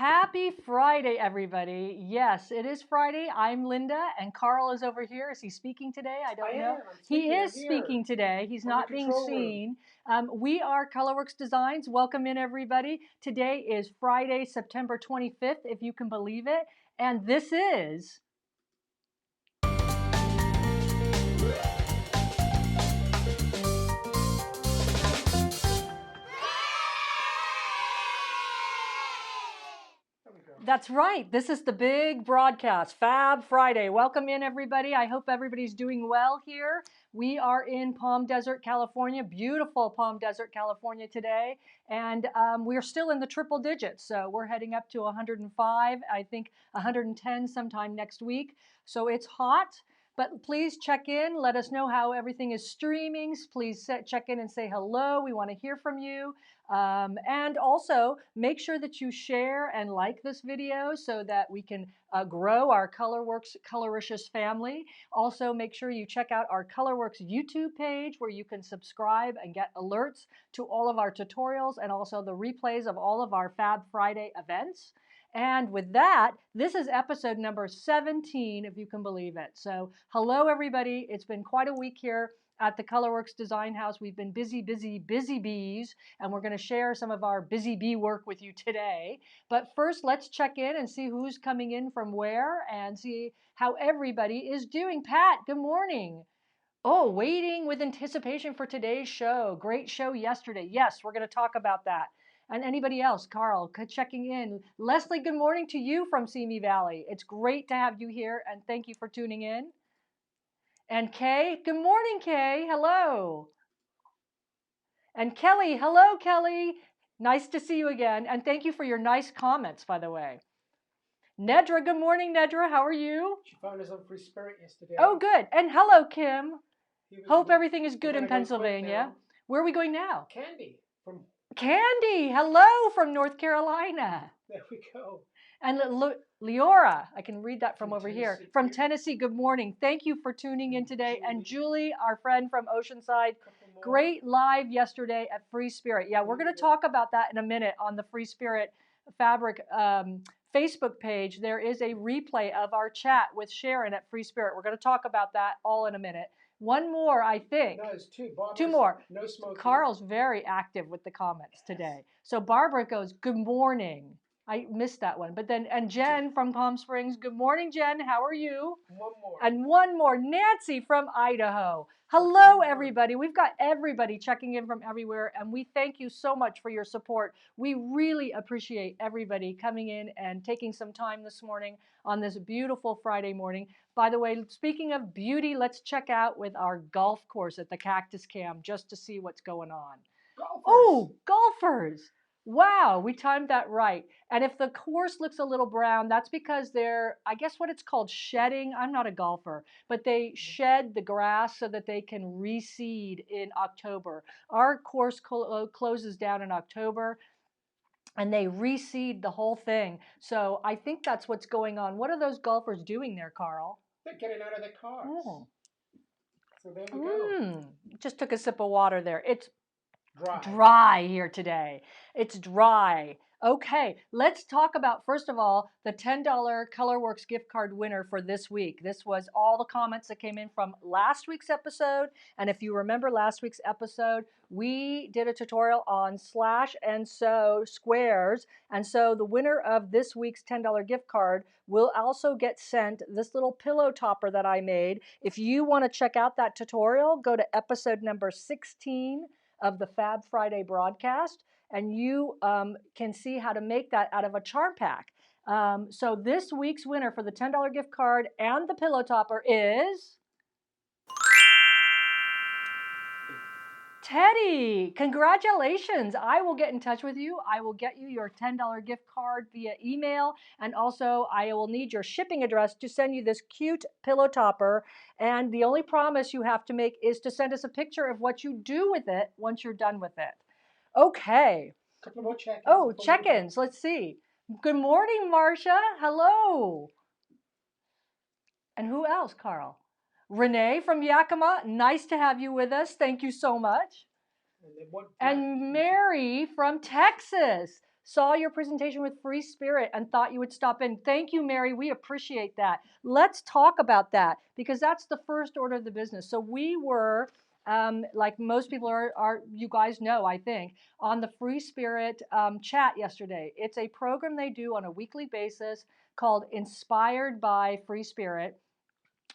Happy Friday, everybody. Yes, it is Friday. I'm Linda, and Carl is over here. Is he speaking today? I don't know. He is speaking today. He's not being seen. We are Colourwerx Designs. Welcome in, everybody. Today is Friday, September 25th, if you can believe it. And this is... That's right. This is the big broadcast, Fab Friday. Welcome in, everybody. I hope everybody's doing well here. We are in Palm Desert, California, beautiful Palm Desert, California today. And we're still in the triple digits. So we're heading up to 105, I think 110 sometime next week. So it's hot. But please check in. Let us know how everything is streaming. Please check in and say hello. We want to hear from you. And also make sure that you share and like this video so that we can grow our Colourwerx Colouricious family. Also, make sure you check out our Colourwerx YouTube page where you can subscribe and get alerts to all of our tutorials and also the replays of all of our Fab Friday events. And with that, this is episode number 17, if you can believe it. So hello, everybody. It's been quite a week here at the Colourwerx Design House. We've been busy bees, and we're going to share some of our busy bee work with you today. But first, let's check in and see who's coming in from where and see how everybody is doing. Pat, good morning. Oh, waiting with anticipation for today's show. Great show yesterday. Yes, we're going to talk about that. And anybody else? Carl, checking in. Leslie, good morning to you from Simi Valley. It's great to have you here, and thank you for tuning in. And Kay, good morning, Kay. Hello. And Kelly, hello, Kelly. Nice to see you again. And thank you for your nice comments, by the way. Nedra, good morning, Nedra. How are you? She found us on Free Spirit yesterday. Oh, good. And hello, Kim. Hope everything is good in Pennsylvania. Where are we going now? Candy, hello from North Carolina. There we go. And Leora, I can read that from over here. From Tennessee, good morning. Thank you for tuning in today. And Julie, our friend from Oceanside, great live yesterday at Free Spirit. Yeah, we're going to talk about that in a minute on the Free Spirit Fabric Facebook page. There is a replay of our chat with Sharon at Free Spirit. We're going to talk about that all in a minute. One more, I think. No, it's two. Two more. No smoking. Carl's very active with the comments today. So Barbara goes, good morning. I missed that one. But then, and Jen from Palm Springs, good morning, Jen. How are you? One more. And one more, Nancy from Idaho. Hello, everybody. We've got everybody checking in from everywhere, and we thank you so much for your support. We really appreciate everybody coming in and taking some time this morning on this beautiful Friday morning. By the way, speaking of beauty, let's check out with our golf course at the Cactus Cam just to see what's going on. Golfers. Oh, golfers. Wow, we timed that right. And if the course looks a little brown, that's because they're, I guess what it's called, shedding. I'm not a golfer, but they shed the grass so that they can reseed in October. Our course closes down in October, and they reseed the whole thing. So I think that's what's going on. What are those golfers doing there, Carl? They're getting out of their cars. Oh. So there we go. Just took a sip of water there. It's dry here today. It's dry. Okay, let's talk about, first of all, the $10 Colourwerx gift card winner for this week. This was all the comments that came in from last week's episode. And if you remember last week's episode, we did a tutorial on slash and sew squares. And so the winner of this week's $10 gift card will also get sent this little pillow topper that I made. If you want to check out that tutorial, go to episode number 16 of the Fab Friday broadcast, and you can see how to make that out of a charm pack. So this week's winner for the $10 gift card and the pillow topper is Teddy. Congratulations. I will get in touch with you. I will get you your $10 gift card via email, and also I will need your shipping address to send you this cute pillow topper. And the only promise you have to make is to send us a picture of what you do with it once you're done with it. Okay. Couple more check-ins. Oh, check-ins. Let's see. Good morning, Marcia. Hello. And who else, Carl? Renee from Yakima. Nice to have you with us. Thank you so much. And Mary from Texas. saw your presentation with Free Spirit and thought you would stop in. Thank you, Mary. We appreciate that. Let's talk about that because that's the first order of the business. So we were, like most people are, you guys know, I think, on the Free Spirit chat yesterday. It's a program they do on a weekly basis called Inspired by Free Spirit,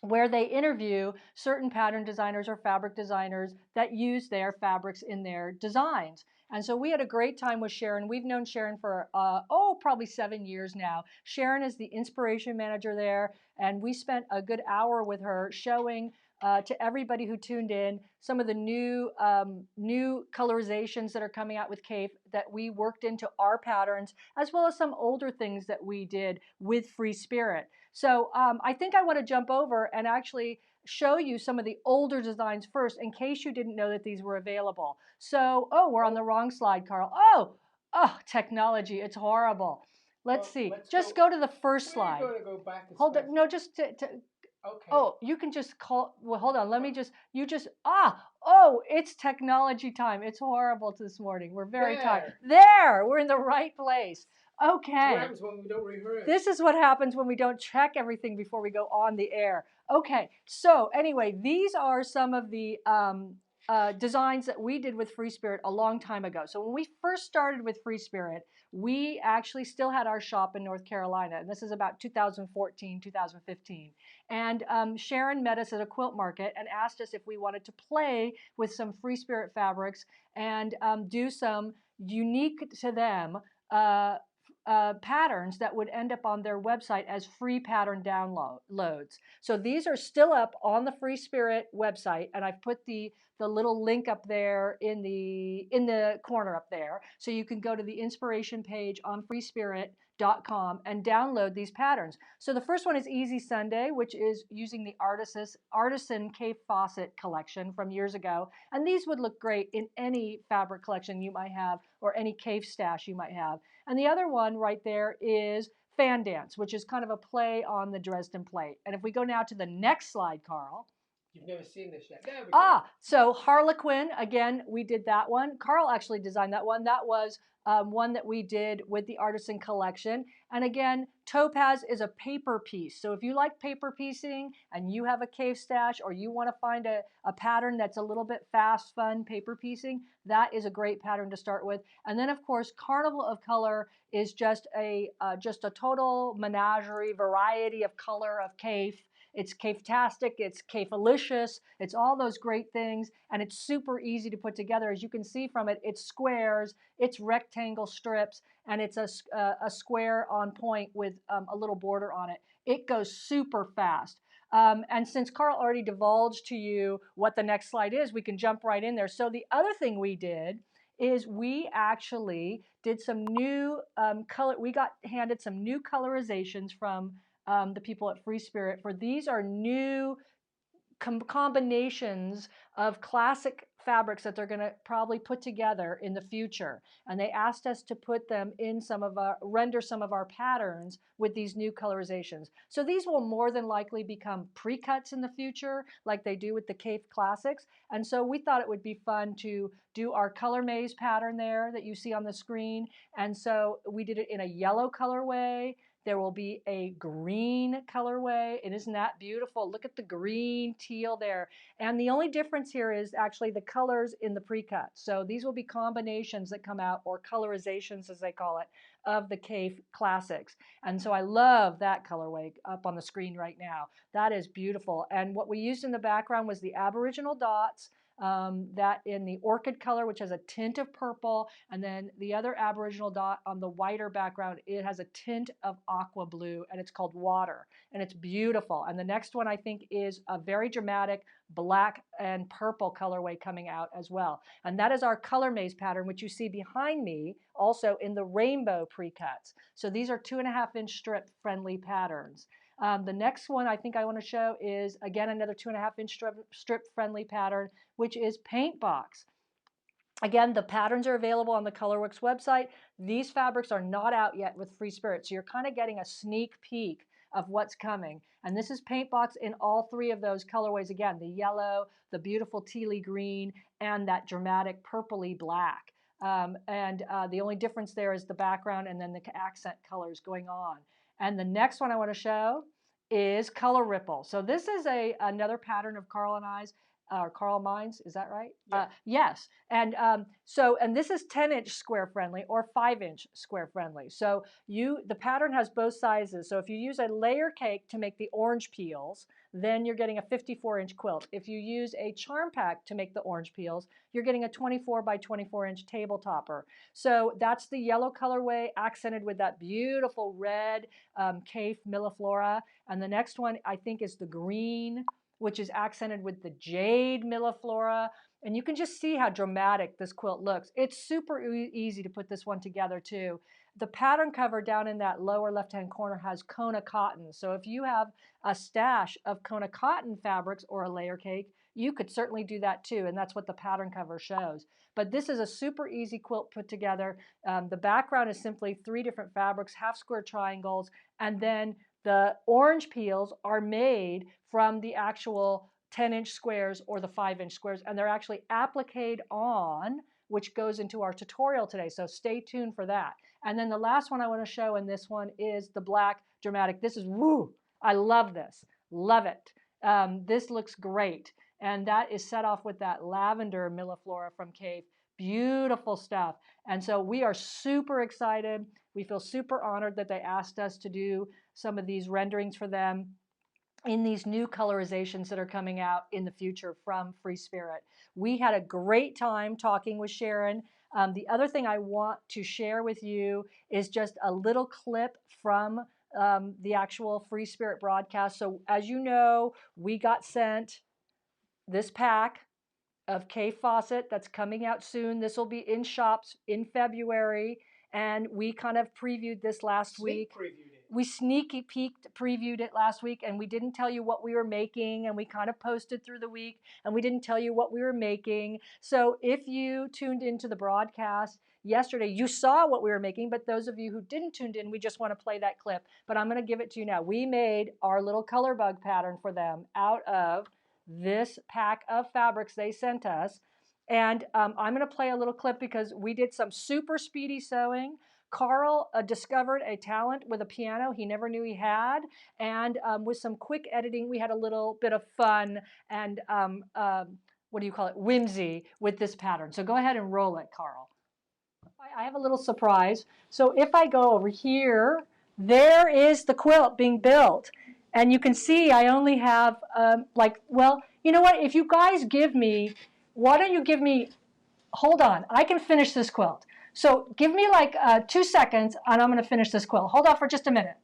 where they interview certain pattern designers or fabric designers that use their fabrics in their designs. And so we had a great time with Sharon. We've known Sharon for, probably 7 years now. Sharon is the inspiration manager there, and we spent a good hour with her showing to everybody who tuned in some of the new colorizations that are coming out with CAFE that we worked into our patterns, as well as some older things that we did with Free Spirit. So I think I want to jump over and actually show you some of the older designs first, in case you didn't know that these were available. So, we're on the wrong slide, Carl. Technology, it's horrible. Let's see. Just go to the first slide. We're going to go back. Hold on. No, just to okay. Oh, you can just call. Well, hold on. Let me just. It's technology time. It's horrible this morning. We're very tired. There, we're in the right place. Okay. What happens when we don't rehearse? This is what happens when we don't check everything before we go on the air. Okay. So anyway, these are some of the designs that we did with Free Spirit a long time ago. So when we first started with Free Spirit, we actually still had our shop in North Carolina, and this is about 2014, 2015. And Sharon met us at a quilt market and asked us if we wanted to play with some Free Spirit fabrics and do some unique to them patterns that would end up on their website as free pattern downloads. So these are still up on the Free Spirit website, and I've put the little link up there in the corner up there, so you can go to the inspiration page on freespirit.com and download these patterns. So the first one is Easy Sunday, which is using the Artisan Cave Fawcett collection from years ago, and these would look great in any fabric collection you might have or any cave stash you might have. And the other one right there is Fan Dance, which is kind of a play on the Dresden plate. And if we go now to the next slide, Carl. You've never seen this yet. There we go. So Harlequin, again, we did that one. Carl actually designed that one. That was one that we did with the Artisan collection. And again, Topaz is a paper piece. So if you like paper piecing and you have a cave stash, or you want to find a pattern that's a little bit fast, fun paper piecing, that is a great pattern to start with. And then of course, Carnival of Color is just a total menagerie, variety of color of cave. It's cave-tastic, it's cave-alicious, it's all those great things, and it's super easy to put together. As you can see from it, it's squares, it's rectangle strips, and it's a square on point with a little border on it. It goes super fast. And since Carl already divulged to you what the next slide is, we can jump right in there. So the other thing we did is we actually did some new we got handed some new colorizations from the people at Free Spirit. For these are new combinations of classic fabrics that they're going to probably put together in the future, and they asked us to put them in render some of our patterns with these new colorizations. So these will more than likely become pre-cuts in the future, like they do with the Cave Classics. And so we thought it would be fun to do our color maze pattern there that you see on the screen. And so we did it in a yellow colorway. There will be a green colorway, and isn't that beautiful? Look at the green teal there. And the only difference here is actually the colors in the pre-cut. So these will be combinations that come out, or colorizations as they call it, of the Cave Classics. And so I love that colorway up on the screen right now. That is beautiful. And what we used in the background was the Aboriginal dots, that in the orchid color, which has a tint of purple, and then the other Aboriginal dot on the whiter background, it has a tint of aqua blue, and it's called Water, and it's beautiful. And the next one I think is a very dramatic black and purple colorway coming out as well. And that is our color maze pattern, which you see behind me also in the rainbow pre-cuts. So these are 2.5-inch strip friendly patterns. The next one I think I want to show is, again, another 2.5-inch strip friendly pattern, which is Paint Box. Again, the patterns are available on the Colourwerx website. These fabrics are not out yet with Free Spirit, so you're kind of getting a sneak peek of what's coming. And this is Paint Box in all three of those colorways. Again, the yellow, the beautiful tealy green, and that dramatic purpley black. The only difference there is the background and then the accent colors going on. And the next one I want to show is Color Ripple. So this is another pattern of Carl and I's, or Carl Mine's, is that right? Yeah. Yes. And this is 10-inch square friendly or 5-inch square friendly. So the pattern has both sizes. So if you use a layer cake to make the orange peels, then you're getting a 54-inch quilt. If you use a charm pack to make the orange peels, you're getting a 24 by 24-inch table topper. So that's the yellow colorway accented with that beautiful red Cafe Milliflora. And the next one I think is the green, which is accented with the jade Milliflora. And you can just see how dramatic this quilt looks. It's super easy to put this one together too. The pattern cover down in that lower left-hand corner has Kona cotton. So if you have a stash of Kona cotton fabrics or a layer cake, you could certainly do that too. And that's what the pattern cover shows. But this is a super easy quilt put together. The background is simply 3 different fabrics, half square triangles, and then the orange peels are made from the actual 10-inch squares or the 5-inch squares, and they're actually appliqued on, which goes into our tutorial today. So stay tuned for that. And then the last one I want to show in this one is the black dramatic. This is, woo, I love this. Love it. This looks great. And that is set off with that lavender Milliflora from Cave. Beautiful stuff. And so we are super excited. We feel super honored that they asked us to do some of these renderings for them in these new colorizations that are coming out in the future from Free Spirit. We had a great time talking with Sharon. The other thing I want to share with you is just a little clip from the actual Free Spirit broadcast. So as you know, we got sent this pack of K Fawcett that's coming out soon. This will be in shops in February. And we kind of previewed this last week. We sneaky peeked, previewed it last week, and we didn't tell you what we were making, and we kind of posted through the week, and we didn't tell you what we were making. So if you tuned into the broadcast yesterday, you saw what we were making, but those of you who didn't tune in, we just want to play that clip. But I'm going to give it to you now. We made our little color bug pattern for them out of this pack of fabrics they sent us. And I'm going to play a little clip because we did some super speedy sewing. Carl discovered a talent with a piano he never knew he had, and with some quick editing, we had a little bit of fun and what do you call it, whimsy with this pattern. So go ahead and roll it, Carl. I have a little surprise. So if I go over here, there is the quilt being built. And you can see I only have well, you know what, if you guys give me, why don't you give me, hold on, I can finish this quilt. So give me like 2 seconds and I'm going to finish this quilt. Hold on for just a minute.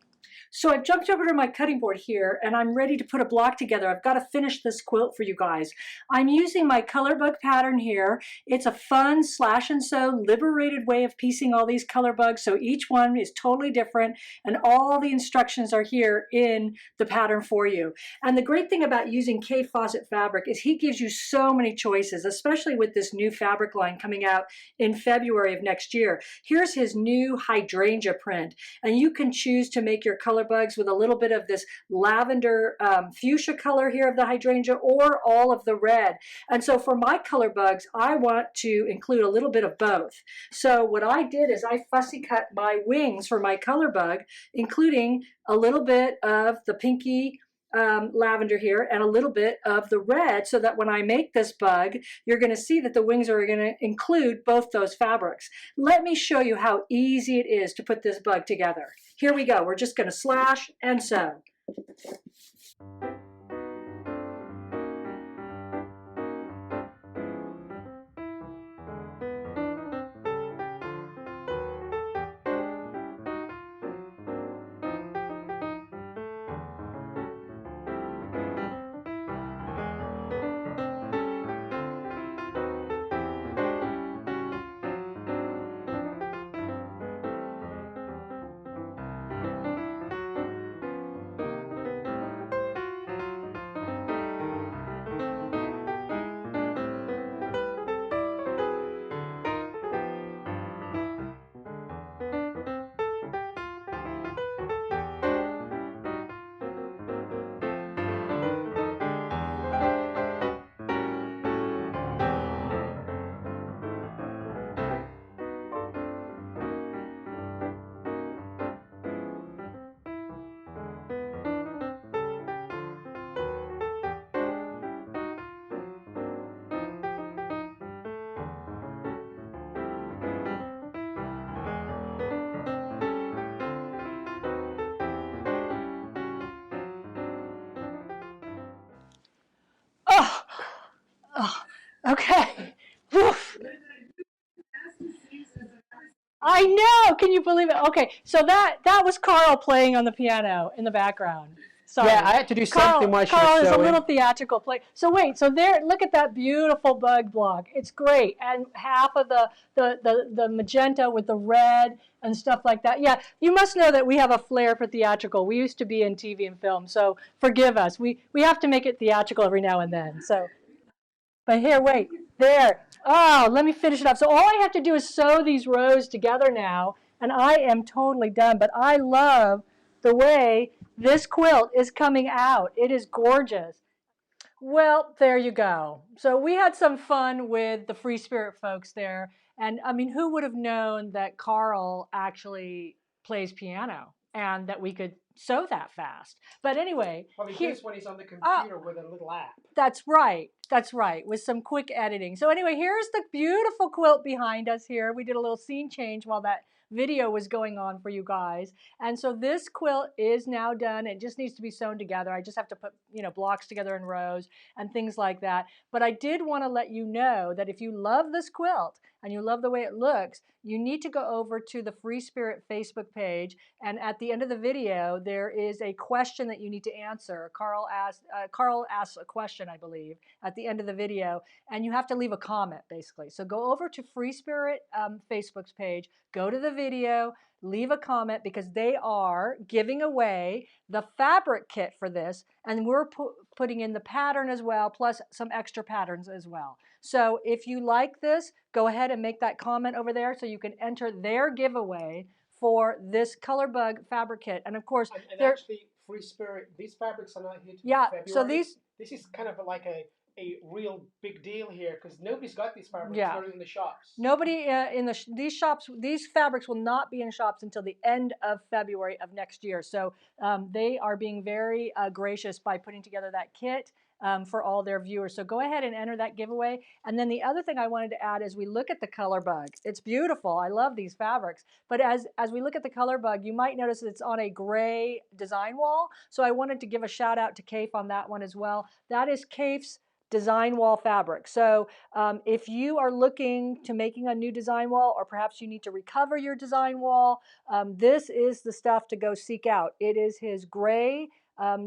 So I've jumped over to my cutting board here and I'm ready to put a block together. I've got to finish this quilt for you guys. I'm using my color bug pattern here. It's a fun slash and sew liberated way of piecing all these color bugs. So each one is totally different and all the instructions are here in the pattern for you. And the great thing about using K Fawcett fabric is he gives you so many choices, especially with this new fabric line coming out in February of next year. Here's his new hydrangea print, and you can choose to make your color bugs with a little bit of this lavender fuchsia color here of the hydrangea or all of the red. And so for my color bugs, I want to include a little bit of both. So what I did is I fussy cut my wings for my color bug, including a little bit of the pinky lavender here and a little bit of the red, so that when I make this bug, you're going to see that the wings are going to include both those fabrics. Let me show you how easy it is to put this bug together. Here we go. We're just going to slash and sew. Okay. Woof. I know. Can you believe it? Okay, so that was Carl playing on the piano in the background. Yeah, Sorry. I had to do something Carl while she was Carl is a little sewing. theatrical play. So wait, so there look at that beautiful bug block. It's great. And half of the magenta with the red and stuff like that. Yeah, you must know that we have a flair for theatrical. We used to be in TV and film, so forgive us. We have to make it theatrical every now and then. So but here, wait, there. Oh, let me finish it up. So all I have to do is sew these rows together now, and I am totally done. But I love the way this quilt is coming out. It is gorgeous. Well, there you go. So we had some fun with the Free Spirit folks there. And I mean, who would have known that Carl actually plays piano and that we could sew that fast? But anyway, Well, he here, does when he's on the uh, computer with a little app. that's right. That's right. With some quick editing. So anyway, here's the beautiful quilt behind us here. We did a little scene change while that video was going on for you guys. And so this quilt is now done. It just needs to be sewn together. I just have to put, blocks together in rows and things like that. But I did want to let you know that if you love this quilt and you love the way it looks, you need to go over to the Free Spirit Facebook page. And at the end of the video, there is a question that you need to answer. Carl asks a question, I believe, at the end of the video, and you have to leave a comment, basically. So go over to Free Spirit Facebook's page, go to the video, leave a comment, because they are giving away the fabric kit for this, and we're putting in the pattern as well, plus some extra patterns as well. So if you like this, go ahead and make that comment over there so you can enter their giveaway for this Color Bug fabric kit. And of course, And actually, Free Spirit, these fabrics are not here till yeah, February. so these, This is kind of like a real big deal here because nobody's got these fabrics. yeah. They're in the shops. Nobody in these shops, these fabrics will not be in shops until the end of February of next year. So they are being very gracious by putting together that kit for all their viewers. So go ahead and enter that giveaway. And then the other thing I wanted to add is we look at the Color Bug. It's beautiful. I love these fabrics. But as we look at the Color Bug, you might notice that it's on a gray design wall. So I wanted to give a shout out to Kafe on that one as well. That is Kafe's design wall fabric. So if you are looking to making a new design wall, or perhaps you need to recover your design wall, this is the stuff to go seek out. It is his gray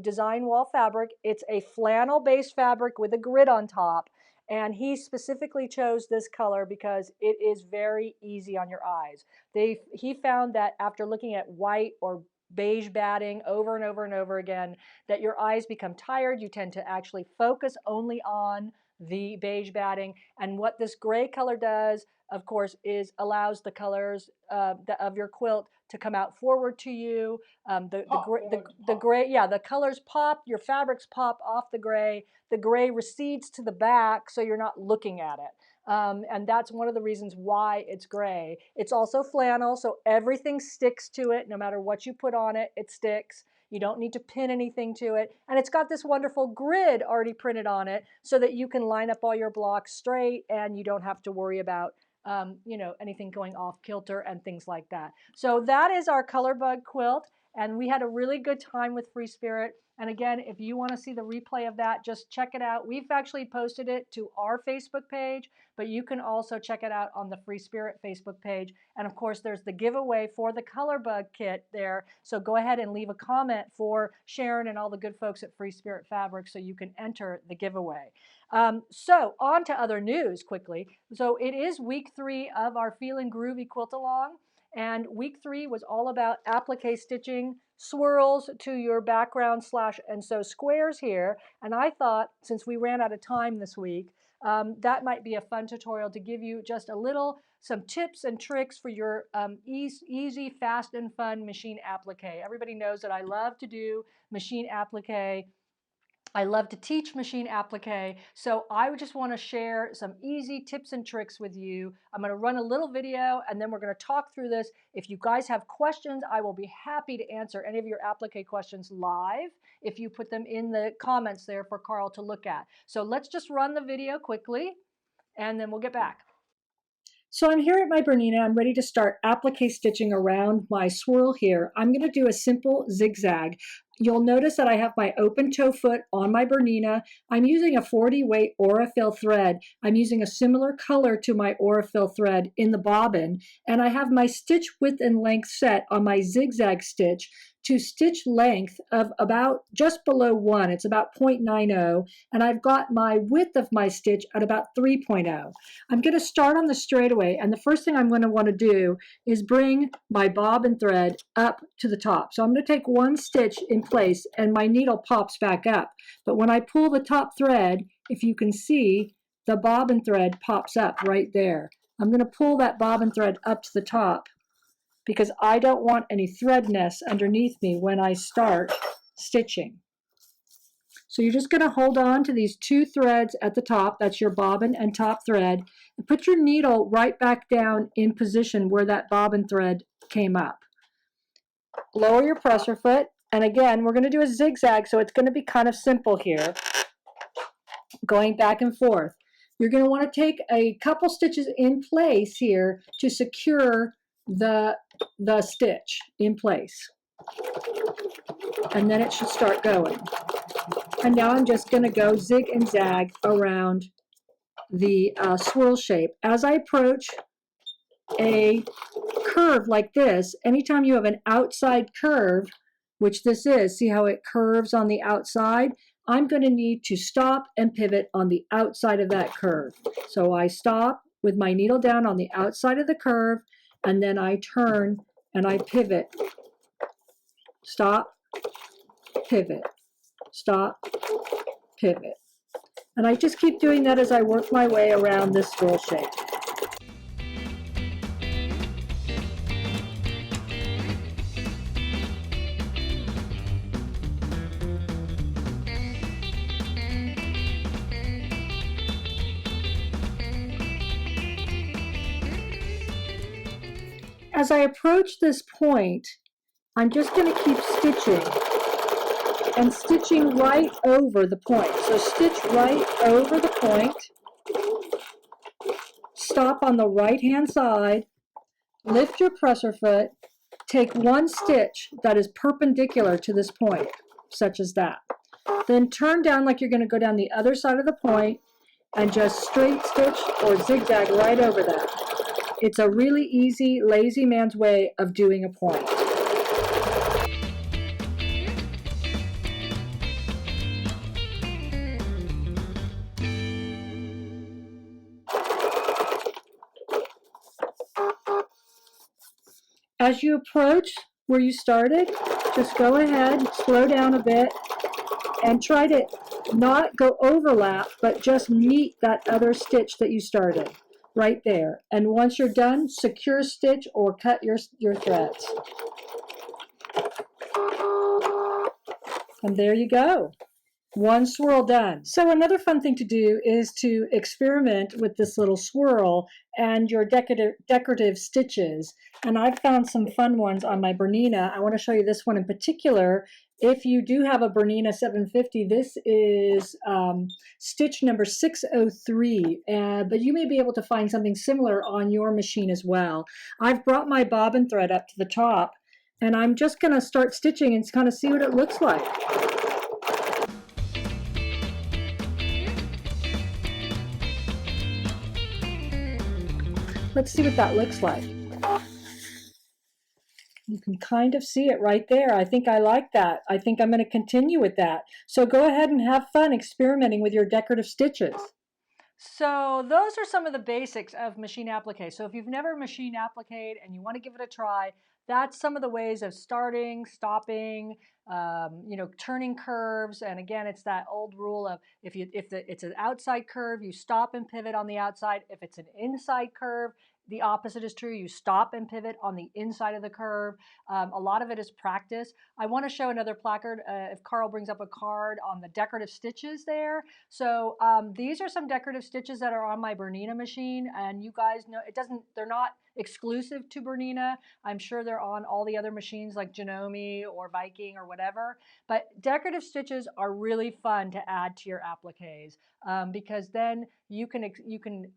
design wall fabric. It's a flannel based fabric with a grid on top. And he specifically chose this color because it is very easy on your eyes. He found that after looking at white or beige batting over and over and over again, that your eyes become tired. You tend to actually focus only on the beige batting. And what this gray color does, of course, is allows the colors of your quilt to come out forward to you. The gray, yeah, the colors pop, your fabrics pop off the gray. The gray recedes to the back, so you're not looking at it. And that's one of the reasons why it's gray. It's also flannel, so everything sticks to it. No matter what you put on it, it sticks. You don't need to pin anything to it. And it's got this wonderful grid already printed on it so that you can line up all your blocks straight and you don't have to worry about anything going off kilter and things like that. So that is our Color Bug quilt. And we had a really good time with Free Spirit. And again, if you want to see the replay of that, just check it out. We've actually posted it to our Facebook page, but you can also check it out on the Free Spirit Facebook page. And of course, there's the giveaway for the Color Bug kit there. So go ahead and leave a comment for Sharon and all the good folks at Free Spirit Fabric so you can enter the giveaway. So on to other news quickly. So it is week 3 of our Feelin' Groovy Quilt Along. And week 3 was all about applique stitching, swirls to your background and sew squares here. And I thought, since we ran out of time this week, that might be a fun tutorial to give you just some tips and tricks for your easy, fast, and fun machine applique. Everybody knows that I love to do machine applique. I love to teach machine applique, so I just want to share some easy tips and tricks with you. I'm going to run a little video and then we're going to talk through this. If you guys have questions, I will be happy to answer any of your applique questions live if you put them in the comments there for Carl to look at. So let's just run the video quickly and then we'll get back. So I'm here at my Bernina. I'm ready to start applique stitching around my swirl here. I'm going to do a simple zigzag. You'll notice that I have my open toe foot on my Bernina. I'm using a 40 weight Aurifil thread. I'm using a similar color to my Aurifil thread in the bobbin, and I have my stitch width and length set on my zigzag stitch to stitch length of about just below 1. It's about 0.90, and I've got my width of my stitch at about 3.0. I'm going to start on the straightaway, and the first thing I'm going to want to do is bring my bobbin thread up to the top. So I'm going to take one stitch in place and my needle pops back up. But when I pull the top thread, if you can see, the bobbin thread pops up right there. I'm going to pull that bobbin thread up to the top because I don't want any thread nests underneath me when I start stitching. So you're just going to hold on to these two threads at the top, that's your bobbin and top thread, and put your needle right back down in position where that bobbin thread came up. Lower your presser foot, and again, we're going to do a zigzag, so it's going to be kind of simple here, going back and forth. You're going to want to take a couple stitches in place here to secure the stitch in place. And then it should start going. And now I'm just going to go zig and zag around the swirl shape. As I approach a curve like this, anytime you have an outside curve, which this is, see how it curves on the outside? I'm going to need to stop and pivot on the outside of that curve. So I stop with my needle down on the outside of the curve, and then I turn and I pivot. Stop, pivot, stop, pivot. And I just keep doing that as I work my way around this swirl shape. As I approach this point, I'm just going to keep stitching and stitching right over the point. So stitch right over the point, stop on the right hand side, lift your presser foot, take one stitch that is perpendicular to this point, such as that. Then turn down like you're going to go down the other side of the point and just straight stitch or zigzag right over that. It's a really easy, lazy man's way of doing a point. As you approach where you started, just go ahead, slow down a bit, and try to not go overlap, but just meet that other stitch that you started right there. And once you're done, secure stitch or cut your threads. And there you go. One swirl done. So another fun thing to do is to experiment with this little swirl and your decorative stitches. And I've found some fun ones on my Bernina. I want to show you this one in particular. If you do have a Bernina 750, this is stitch number 603, but you may be able to find something similar on your machine as well. I've brought my bobbin thread up to the top, and I'm just going to start stitching and kind of see what it looks like. Let's see what that looks like. You can kind of see it right there. I think I like that. I think I'm going to continue with that. So go ahead and have fun experimenting with your decorative stitches. So those are some of the basics of machine applique. So if you've never machine appliqued and you want to give it a try, that's some of the ways of starting, stopping, turning curves. And again, it's that old rule of if it's an outside curve, you stop and pivot on the outside. If it's an inside curve, the opposite is true. You stop and pivot on the inside of the curve. A lot of it is practice. I want to show another placard if Carl brings up a card on the decorative stitches there. So these are some decorative stitches that are on my Bernina machine, and you guys know they're not exclusive to Bernina. I'm sure they're on all the other machines like Janome or Viking or whatever. But decorative stitches are really fun to add to your appliques because then you can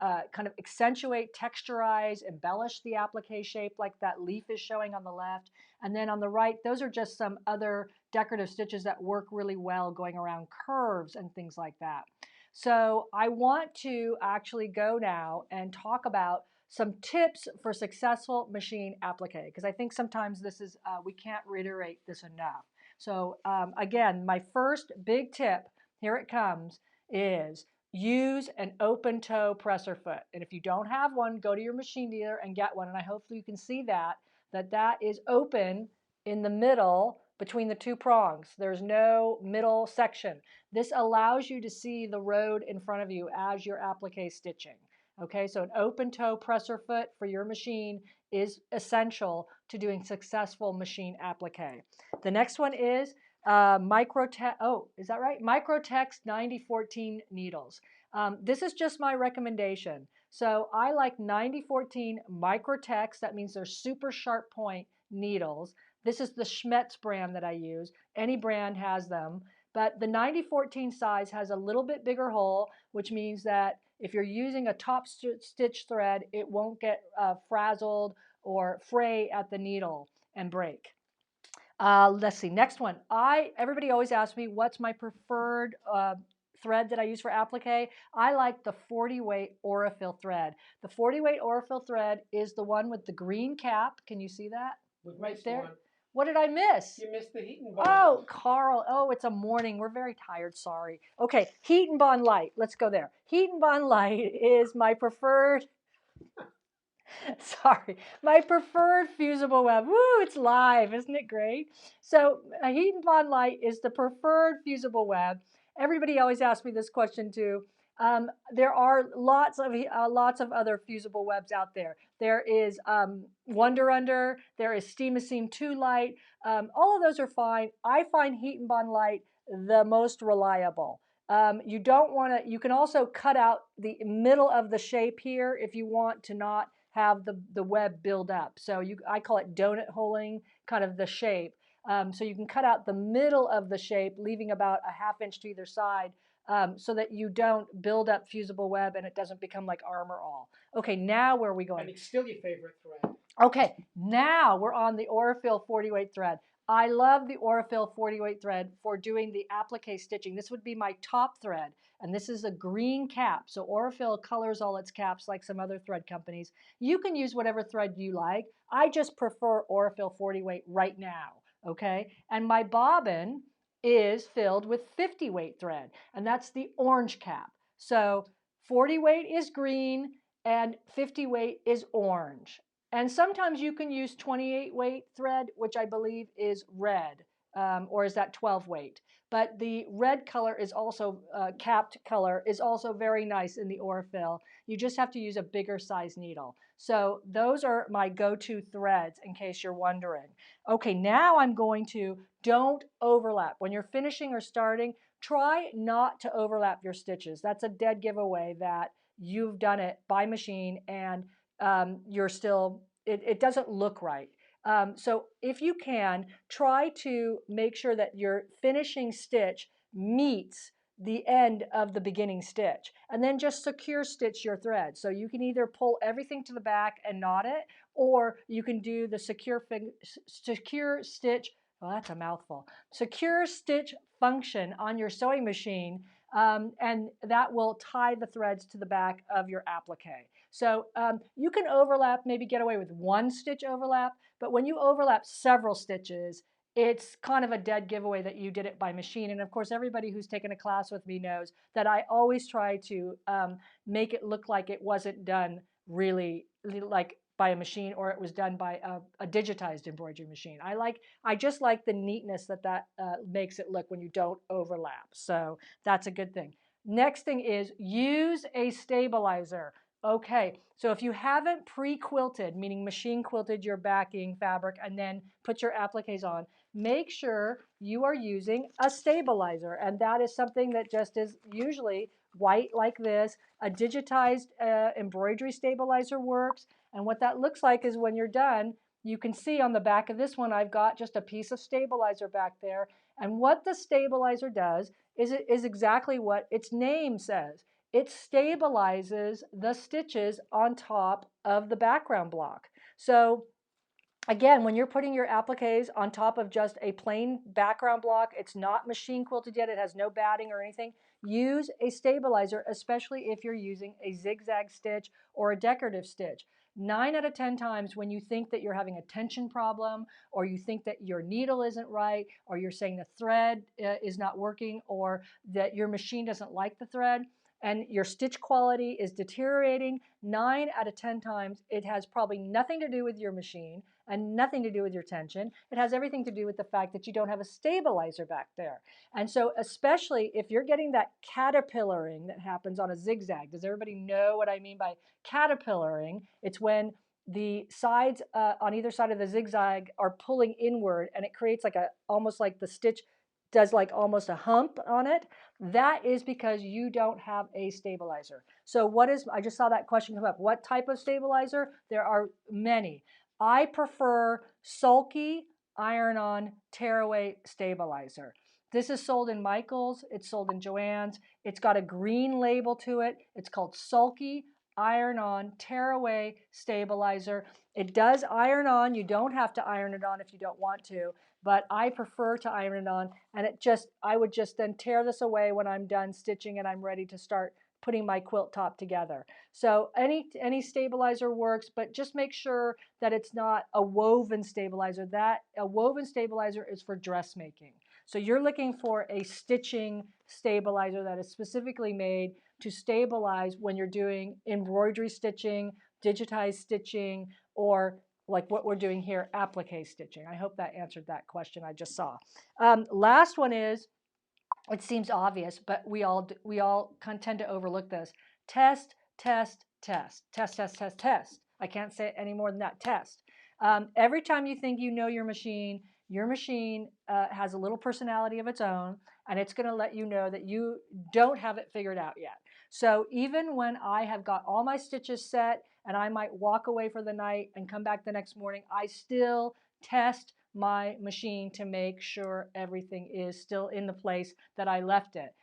kind of accentuate, texturize, embellish the applique shape like that leaf is showing on the left. And then on the right, those are just some other decorative stitches that work really well going around curves and things like that. So I want to actually go now and talk about some tips for successful machine applique, because I think sometimes this is, we can't reiterate this enough. So again, my first big tip, here it comes, is use an open toe presser foot. And if you don't have one, go to your machine dealer and get one. And I hopefully you can see that is open in the middle between the two prongs. There's no middle section. This allows you to see the road in front of you as you're applique stitching. Okay, so an open toe presser foot for your machine is essential to doing successful machine applique. The next one is Microtex, oh, is that right? Microtex 9014 needles. This is just my recommendation. So I like 9014 Microtex. That means they're super sharp point needles. This is the Schmetz brand that I use. Any brand has them. But the 9014 size has a little bit bigger hole, which means that if you're using a top stitch thread, it won't get frazzled or fray at the needle and break. Let's see, next one. Everybody always asks me what's my preferred thread that I use for applique. I like the 40 weight Aurifil thread. The 40 weight Aurifil thread is the one with the green cap. Can you see that? Right there. One. What did I miss? You missed the heat and bond. Oh, Carl. Oh, it's a morning. We're very tired. Sorry. Okay, heat and bond light. Let's go there. Heat and bond light is my preferred. Sorry, my preferred fusible web. Woo, it's live, isn't it great? So a heat and bond light is the preferred fusible web. Everybody always asks me this question too. There are lots of other fusible webs out there. There is Wonder Under, there is Steam-A-Seam 2 Light. All of those are fine. I find heat and bond light the most reliable. You don't want to. You can also cut out the middle of the shape here if you want to not have the web build up. So I call it donut holing kind of the shape. So you can cut out the middle of the shape, leaving about a ½ inch to either side, so that you don't build up fusible web and it doesn't become like Armor All. Okay, now where are we going? And it's still your favorite thread. Okay, now we're on the Aurifil 40 weight thread. I love the Aurifil 40 weight thread for doing the applique stitching. This would be my top thread, and this is a green cap. So Aurifil colors all its caps like some other thread companies. You can use whatever thread you like. I just prefer Aurifil 40 weight right now, okay? And my bobbin is filled with 50 weight thread, and that's the orange cap. So 40 weight is green and 50 weight is orange. And sometimes you can use 28 weight thread, which I believe is red, or is that 12 weight? But the red color is also, capped color, is also very nice in the Aurifil. You just have to use a bigger size needle. So those are my go-to threads in case you're wondering. Okay, now I'm going to, don't overlap. When you're finishing or starting, try not to overlap your stitches. That's a dead giveaway that you've done it by machine and you're still, it doesn't look right. So if you can, try to make sure that your finishing stitch meets the end of the beginning stitch, and then just secure stitch your thread. So you can either pull everything to the back and knot it, or you can do the secure stitch, well, that's a mouthful, secure stitch function on your sewing machine, and that will tie the threads to the back of your applique. So you can overlap, maybe get away with one stitch overlap, but when you overlap several stitches, it's kind of a dead giveaway that you did it by machine. And of course, everybody who's taken a class with me knows that I always try to make it look like it wasn't done really like by a machine, or it was done by a digitized embroidery machine. I just like the neatness that makes it look when you don't overlap. So that's a good thing. Next thing is use a stabilizer. Okay, so if you haven't pre-quilted, meaning machine quilted your backing fabric and then put your appliques on, make sure you are using a stabilizer. And that is something that just is usually white like this. A digitized embroidery stabilizer works. And what that looks like is when you're done, you can see on the back of this one, I've got just a piece of stabilizer back there. And what the stabilizer does is it is exactly what its name says. It stabilizes the stitches on top of the background block. So again, when you're putting your appliques on top of just a plain background block, it's not machine quilted yet, it has no batting or anything, use a stabilizer, especially if you're using a zigzag stitch or a decorative stitch. 9 out of 10 times when you think that you're having a tension problem, or you think that your needle isn't right, or you're saying the thread is not working, or that your machine doesn't like the thread, and your stitch quality is deteriorating, 9 out of 10 times it has probably nothing to do with your machine and nothing to do with your tension. It has everything to do with the fact that you don't have a stabilizer back there. And so especially if you're getting that caterpillaring that happens on a zigzag. Does everybody know what I mean by caterpillaring? It's when the sides on either side of the zigzag are pulling inward, and it creates like a, almost like the stitch does like almost a hump on it. That is because you don't have a stabilizer. So what is, I just saw that question come up, what type of stabilizer? There are many. I prefer sulky iron-on tearaway stabilizer. This is sold in Michael's, it's sold in Joann's, it's got a green label to it, it's called sulky iron-on tearaway stabilizer. It does iron on, you don't have to iron it on if you don't want to, but I prefer to iron it on, and it just, I would just then tear this away when I'm done stitching and I'm ready to start putting my quilt top together. So any stabilizer works, but just make sure that it's not a woven stabilizer. That a woven stabilizer is for dressmaking. So you're looking for a stitching stabilizer that is specifically made to stabilize when you're doing embroidery stitching, digitized stitching, or like what we're doing here, applique stitching. I hope that answered that question I just saw. Last one is, it seems obvious, but we all tend to overlook this. Test, test, test, test, test, test, test. I can't say it any more than that. Test. Every time you think you know your machine has a little personality of its own, and it's going to let you know that you don't have it figured out yet. So even when I have got all my stitches set and I might walk away for the night and come back the next morning, I still test my machine to make sure everything is still in the place that I left it.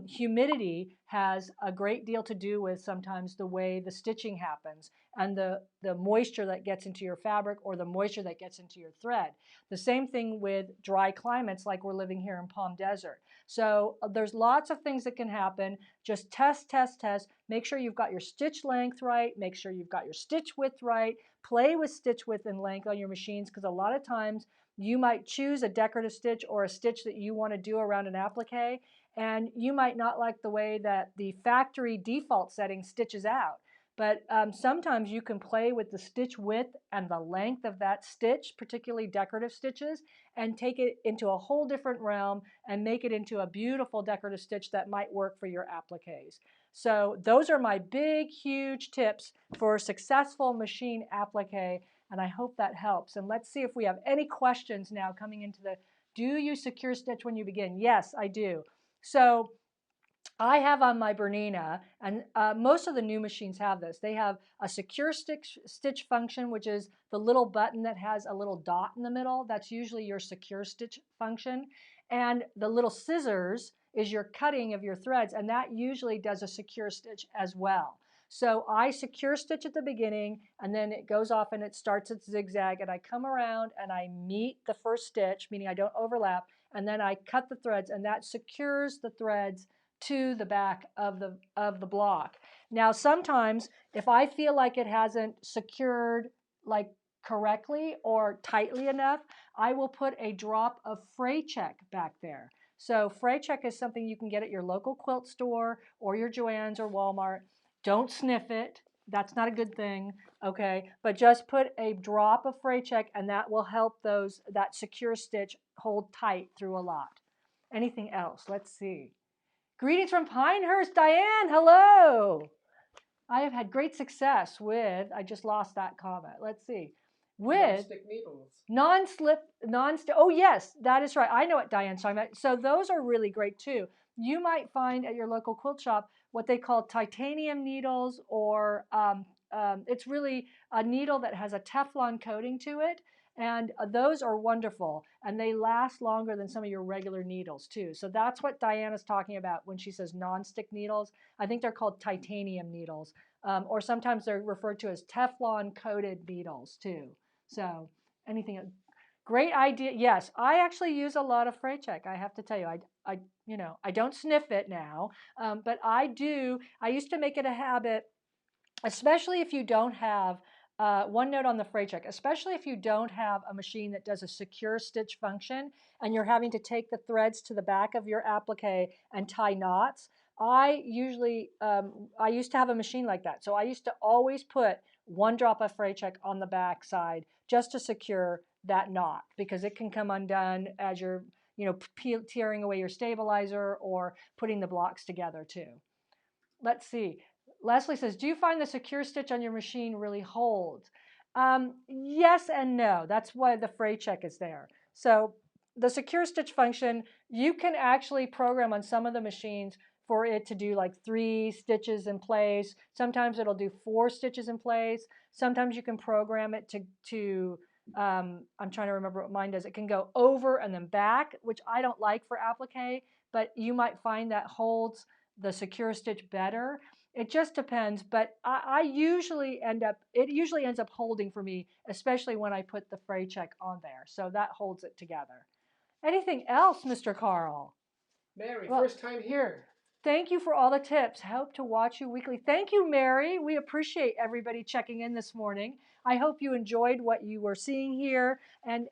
Humidity has a great deal to do with sometimes the way the stitching happens and the moisture that gets into your fabric or the moisture that gets into your thread. The same thing with dry climates like we're living here in Palm Desert. So there's lots of things that can happen. Just test, test, test. Make sure you've got your stitch length right. Make sure you've got your stitch width right. Play with stitch width and length on your machines, because a lot of times you might choose a decorative stitch or a stitch that you want to do around an applique, and you might not like the way that the factory default setting stitches out. But sometimes you can play with the stitch width and the length of that stitch, particularly decorative stitches, and take it into a whole different realm and make it into a beautiful decorative stitch that might work for your appliques. So those are my big, huge tips for successful machine applique, and I hope that helps. And let's see if we have any questions now coming into the, do you secure stitch when you begin? Yes, I do. So I have on my Bernina, and most of the new machines have this. They have a secure stitch function, which is the little button that has a little dot in the middle. That's usually your secure stitch function. And the little scissors is your cutting of your threads, and that usually does a secure stitch as well. So I secure stitch at the beginning, and then it goes off and it starts its zigzag, and I come around and I meet the first stitch, meaning I don't overlap, and then I cut the threads, and that secures the threads to the back of the block. Now sometimes if I feel like it hasn't secured like correctly or tightly enough, I will put a drop of fray check back there. So fray check is something you can get at your local quilt store or your Joann's or Walmart. Don't sniff it. That's not a good thing, okay? But just put a drop of fray check, and that will help that secure stitch hold tight through a lot. Anything else? Let's see. Greetings from Pinehurst, Diane, hello. I have had great success with, I just lost that comment. Let's see. With non-stick needles. Non-stick, oh yes, that is right. I know what Diane's talking about. So those are really great too. You might find at your local quilt shop what they call titanium needles, or it's really a needle that has a Teflon coating to it. And those are wonderful, and they last longer than some of your regular needles too. So that's what Diana's talking about when she says non-stick needles. I think they're called titanium needles, or sometimes they're referred to as Teflon coated needles too. So anything, great idea. Yes, I actually use a lot of fray check. I have to tell you, I don't sniff it now, but I do. I used to make it a habit, especially if you don't have, one note on the fray check, especially if you don't have a machine that does a secure stitch function and you're having to take the threads to the back of your applique and tie knots. I used to have a machine like that. So I used to always put one drop of fray check on the back side just to secure that knot, because it can come undone as you're, tearing away your stabilizer or putting the blocks together too. Let's see. Leslie says, do you find the secure stitch on your machine really holds? Yes and no. That's why the fray check is there. So the secure stitch function, you can actually program on some of the machines for it to do like 3 stitches in place. Sometimes it'll do 4 stitches in place. Sometimes you can program it to I'm trying to remember what mine does. It can go over and then back, which I don't like for applique, but you might find that holds the secure stitch better. It just depends, but I usually it usually ends up holding for me, especially when I put the fray check on there. So that holds it together. Anything else, Mr. Carl? Mary, Well, first time here. Thank you for all the tips. Hope to watch you weekly. Thank you, Mary. We appreciate everybody checking in this morning. I hope you enjoyed what you were seeing here. And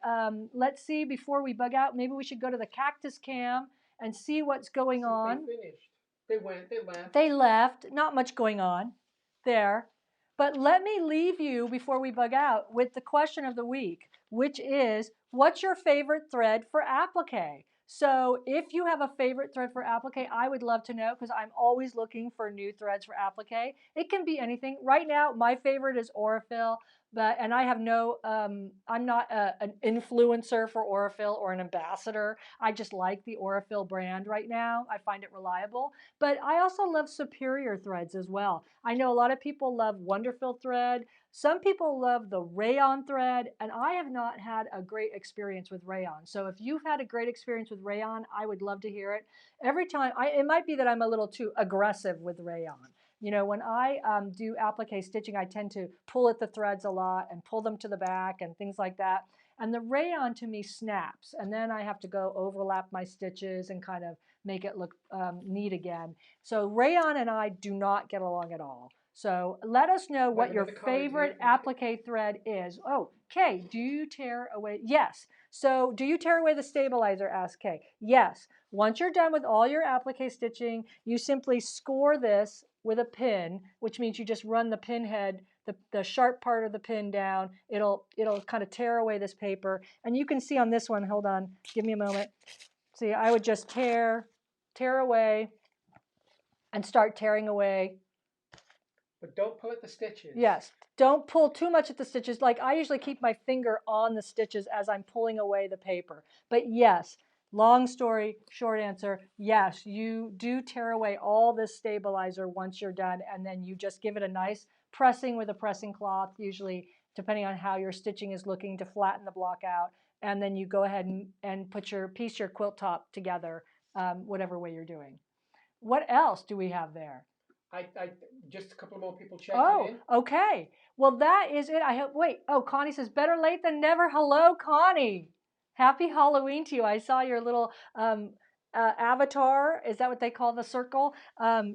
let's see, before we bug out, maybe we should go to the cactus cam and see what's going on. They finished. They went. They left. They left. Not much going on there. But let me leave you, before we bug out, with the question of the week, which is, what's your favorite thread for applique? So if you have a favorite thread for applique, I would love to know, because I'm always looking for new threads for applique. It can be anything. Right now, my favorite is Aurifil, and I have no, I'm not an influencer for Aurifil or an ambassador. I just like the Aurifil brand right now. I find it reliable. But I also love superior threads as well. I know a lot of people love Wonderfil thread. Some people love the rayon thread, and I have not had a great experience with rayon. So if you've had a great experience with rayon, I would love to hear it. Every time, it might be that I'm a little too aggressive with rayon. When I do applique stitching, I tend to pull at the threads a lot and pull them to the back and things like that. And the rayon to me snaps, and then I have to go overlap my stitches and kind of make it look neat again. So rayon and I do not get along at all. So let us know what your favorite applique thread is. Oh, Kay, do you tear away? Yes. So do you tear away the stabilizer, asked Kay. Yes. Once you're done with all your applique stitching, you simply score this with a pin, which means you just run the pin head, the sharp part of the pin down. It'll kind of tear away this paper. And you can see on this one, hold on, give me a moment. See, I would just tear away and start tearing away. But don't pull at the stitches. Yes, don't pull too much at the stitches. Like, I usually keep my finger on the stitches as I'm pulling away the paper. But yes, long story, short answer, yes, you do tear away all this stabilizer once you're done, and then you just give it a nice pressing with a pressing cloth, usually depending on how your stitching is looking, to flatten the block out. And then you go ahead and put your quilt top together, whatever way you're doing. What else do we have there? I just a couple more people checking in. Oh, okay. Well, that is it. I hope. Wait. Oh, Connie says, better late than never. Hello, Connie. Happy Halloween to you. I saw your little avatar. Is that what they call the circle?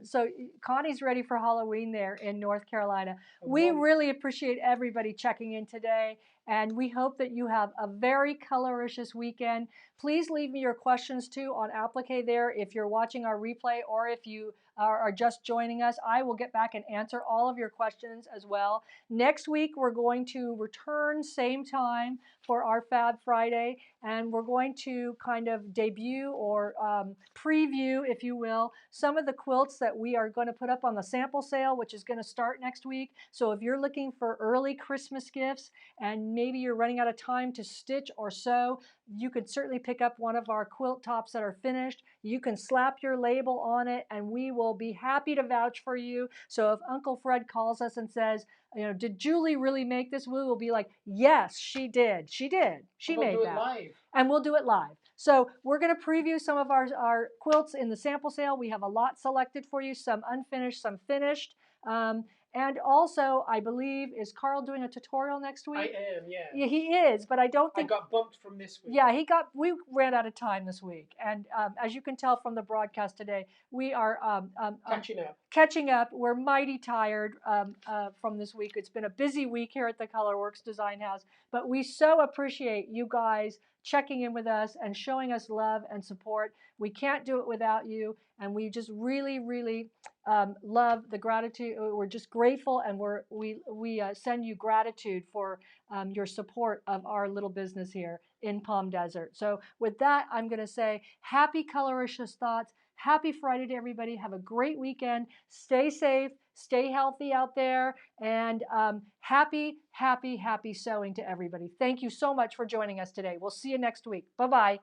So Connie's ready for Halloween there in North Carolina. We really appreciate everybody checking in today, and we hope that you have a very coloricious weekend. Please leave me your questions too on Appliqué there if you're watching our replay, or if you are just joining us. I will get back and answer all of your questions as well. Next week, we're going to return same time for our Fab Friday, and we're going to kind of debut or preview, if you will, some of the quilts that we are going to put up on the sample sale, which is going to start next week. So if you're looking for early Christmas gifts and maybe you're running out of time to stitch or sew, you could certainly pick up one of our quilt tops that are finished. You can slap your label on it and we will be happy to vouch for you. So if Uncle Fred calls us and says, did Julie really make this? We will be like, yes, she did. She did. She We'll made do that. it live. And we'll do it live. So we're going to preview some of our quilts in the sample sale. We have a lot selected for you, some unfinished, some finished. And also, I believe, is Carl doing a tutorial next week? I am, yeah. Yeah, he is, but I don't think. I got bumped from this week. Yeah, we ran out of time this week. And as you can tell from the broadcast today, we are catching up. We're mighty tired from this week. It's been a busy week here at the Colourwerx Design House, but we so appreciate you guys checking in with us and showing us love and support. We can't do it without you, and we just really, really love the gratitude. We're just grateful, and we send you gratitude for your support of our little business here in Palm Desert. So with that, I'm going to say happy Coloricious Thoughts. Happy Friday to everybody. Have a great weekend. Stay safe. Stay healthy out there. And happy, happy, happy sewing to everybody. Thank you so much for joining us today. We'll see you next week. Bye-bye.